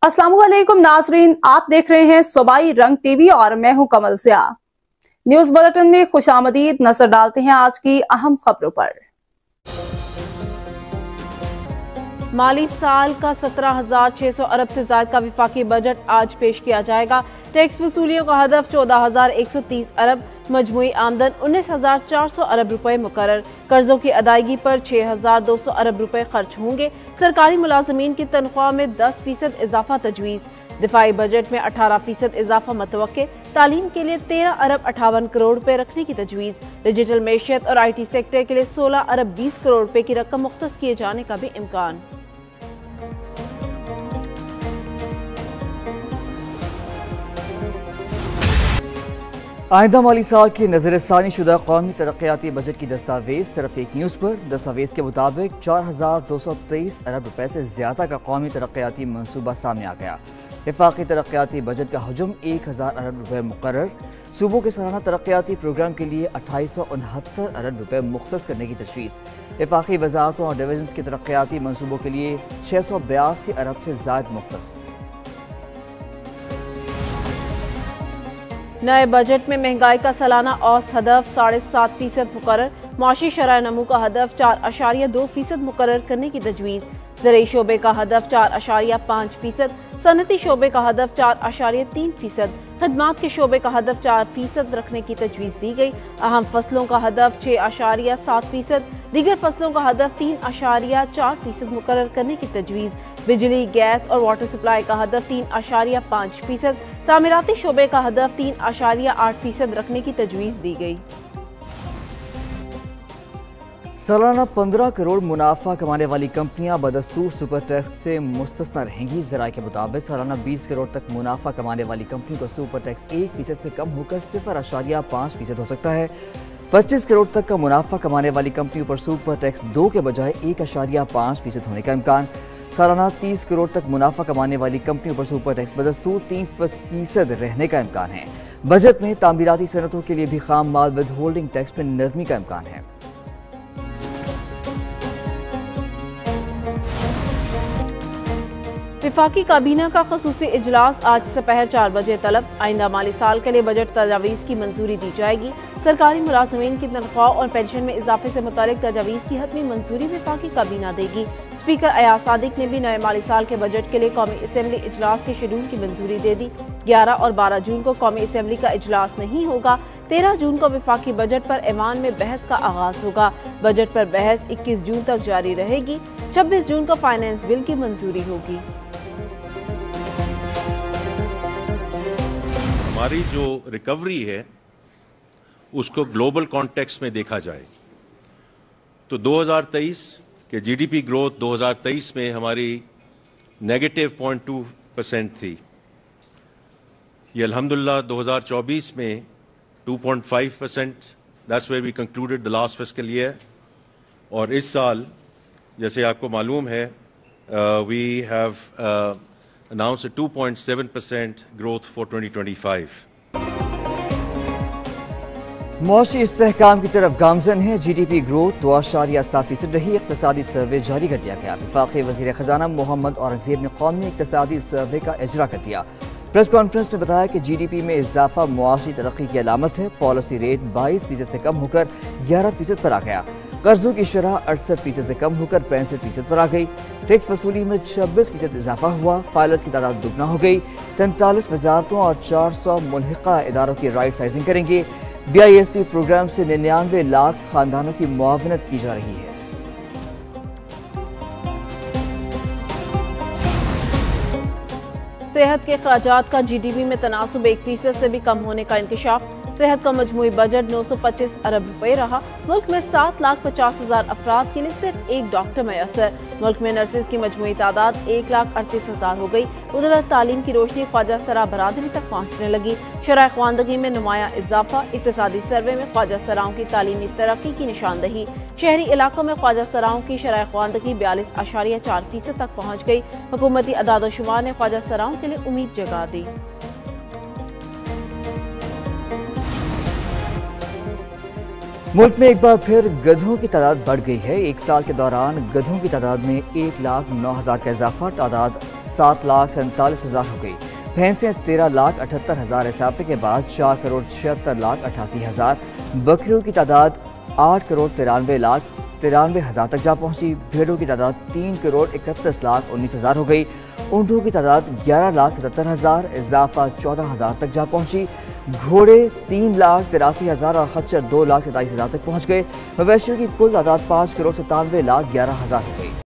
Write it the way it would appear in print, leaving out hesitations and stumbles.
अस्सलामुअलैकुम नाजरीन, आप देख रहे हैं सूबाई रंग टीवी और मैं हूं कमल सिया। न्यूज बुलेटिन में खुशामदीद। नजर डालते हैं आज की अहम खबरों पर। माली साल का 17,600 अरब से ज्यादा का विफाकी बजट आज पेश किया जाएगा। टैक्स वसूलियों का हदफ 14,130 अरब, मजमुई आमदन 19,400 अरब रुपए मुकर्रर। कर्जों की अदायगी पर 6,200 अरब रुपए खर्च होंगे। सरकारी मुलाजमीन की तनख्वाह में 10% इजाफा तजवीज़। दिफाई बजट में 18% इजाफा मतवक्के। तालीम के लिए 13 अरब 58 करोड़ रुपए रखने की तजवीज़। डिजिटल मैशियत और IT सेक्टर के लिए 16 अरब 20 करोड़ रुपए की रकम मुख्तस किए जाने का भी इम्कान। आइंदा माली साल की नजरसानी शुदा कौमी तरक्याती बजट की दस्तावेज सिर्फ एक न्यूज़ पर। दस्तावेज के मुताबिक 4,223 अरब रुपए से ज्यादा का कौमी तरक्याती मनसूबा सामने आ गया। वफाकी तरक्याती बजट का हजम 1,000 अरब रुपए मुकर्रर। सूबों के सालाना तरक्याती प्रोग्राम के लिए 2869 अरब रुपए मुख्तस करने की तशवीश। वफाकी वजारतों और डिवीजन के तरक्याती मनसूबों के लिए 682 अरब से ज्यादा मुख्तस। नए बजट में महंगाई का सालाना औसत हदफ 7.5% मुकर्रर। माशी शरह नमू का हदफ 4.2% मुकर्रर करने की तजवीज़। ज़राई शोबे का हदफ 4.5%, सनती शोबे का हदफ 4.3%, खदमात के शोबे का हदफ 4% रखने की तजवीज़ दी गई। अहम फसलों का हदफ 6.7%, दीगर फसलों का हदफ 3.4% मुकर्रर करने की तजवीज़। बिजली, गैस और वाटर सप्लाई का हदफ 3.5%, तामीराती शोबे का हदफ 3.8% रखने की तजवीज़ दी गई। सालाना 15 करोड़ मुनाफा कमाने वाली कंपनियां बदस्तूर सुपर टैक्स से मुस्तस्ना रहेंगी। ज़राए के मुताबिक सालाना 20 करोड़ तक मुनाफा कमाने वाली कंपनी को सुपर टैक्स 1% से कम होकर 0.5% हो सकता है। 25 करोड़ तक का मुनाफा कमाने वाली कंपनियों पर सुपर टैक्स 2 के बजाय 1.5% होने का इम्कान। सालाना 30 करोड़ तक मुनाफा कमाने वाली कंपनियों पर सुपर टैक्स बदस्तूर 3% रहने का इम्कान है। बजट में तामीराती सनतों के लिए भी खाम माल विद होल्डिंग टैक्स में नरमी का इम्कान है। विफाकी काबीना का खसूसी इजलास आज दोपहर 4 बजे तलब। आइंदा माली साल के लिए बजट तजावीज़ की मंजूरी दी जाएगी। सरकारी मुलाजमीन की तनख्वाह और पेंशन में इजाफे से मुतालिक तजावीज़ की हतमी मंजूरी विफाकी काबीना देगी। स्पीकर अयाज सादिक ने भी नए माली साल के बजट के लिए कौमी असम्बली इजलास के शेड्यूल की मंजूरी दे दी। 11 और 12 जून को कौमी असम्बली का इजलास नहीं होगा। 13 जून को विफाकी बजट पर ऐवान में बहस का आगाज होगा। बजट पर बहस 21 जून तक जारी रहेगी। 26 जून को फाइनेंस बिल की मंजूरी होगी। हमारी जो रिकवरी है उसको ग्लोबल कॉन्टेक्स्ट में देखा जाए तो 2023 के GDP ग्रोथ 2023 में हमारी -0.2% थी। ये अल्हम्दुलिल्लाह 2024 में 2.5%, that's where we concluded the last fiscal year. और इस साल जैसे आपको मालूम है we have announced a 2.7% growth for 2025. मौशी इस्तेहकाम की तरफ गामजन है। GDP ग्रोथ 2.7% रही। इक़्तिसादी सर्वे जारी कर दिया गया। वफाकी वज़ीर ख़जाना मोहम्मद औरंगज़ेब ने कौमी इक़्तिसादी सर्वे का इजरा कर दिया। प्रेस कॉन्फ्रेंस में बताया कि GDP में इजाफा मुआशी तरक्की की अलामत है। पॉलिसी रेट 22% से कम होकर 11% पर आ गया। कर्जों की शरह 68% से कम होकर 65% पर आ गई। टैक्स वसूली में 26% इजाफा हुआ। फाइलर्स की तादाद दुगना हो गई। 43 वजारतों और 400 मुल्हिका इदारों की राइट साइजिंग करेंगे। BISP प्रोग्राम से 99 लाख खानदानों की मुआवनत की जा रही है। सेहत के खर्चात का GDP में तनासुब 1% से भी कम होने का इंकशाफ। सेहत का मजमूई बजट 925 अरब रुपए रहा। मुल्क में 7,50,000 अफराद के लिए सिर्फ एक डॉक्टर मैसर। मुल्क में नर्सेज की मजमूई तादाद 1,38,000 हो गई। उधर तालीम की रोशनी ख्वाजा सरा बरादरी तक पहुँचने लगी। शरह ख्वानदगी में नुमाया इजाफा। इक़्तिसादी सर्वे में ख्वाजा सराओं की तालीमी तरक्की की निशानदही। शहरी इलाकों में ख्वाजा सराओं की शरह ख्वानदगी 42.4% तक पहुँच गई। हुकूमती अदाद-ओ-शुमार ने ख्वाजा सराओं के लिए उम्मीद जगा दी। मुल्क में एक बार फिर गधों की तादाद बढ़ गई है। एक साल के दौरान गधों की तादाद में 1,09,000 का इजाफा। तादाद 7,47,000 हो गई। भैंसें 13,78,000 इजाफे के बाद 4,76,88,000। बकरियों की तादाद 8,93,93,000 तक जा पहुंची। भेड़ों की तादाद 3,31,19,000 हो गई। ऊँटों की तादाद 11,77,000 इजाफा 14,000 तक जा पहुंची। घोड़े 3,83,000 और खच्चर 2,27,000 तक पहुंच गए। मवेशियों की कुल तादाद 5,97,11,000 हो गई।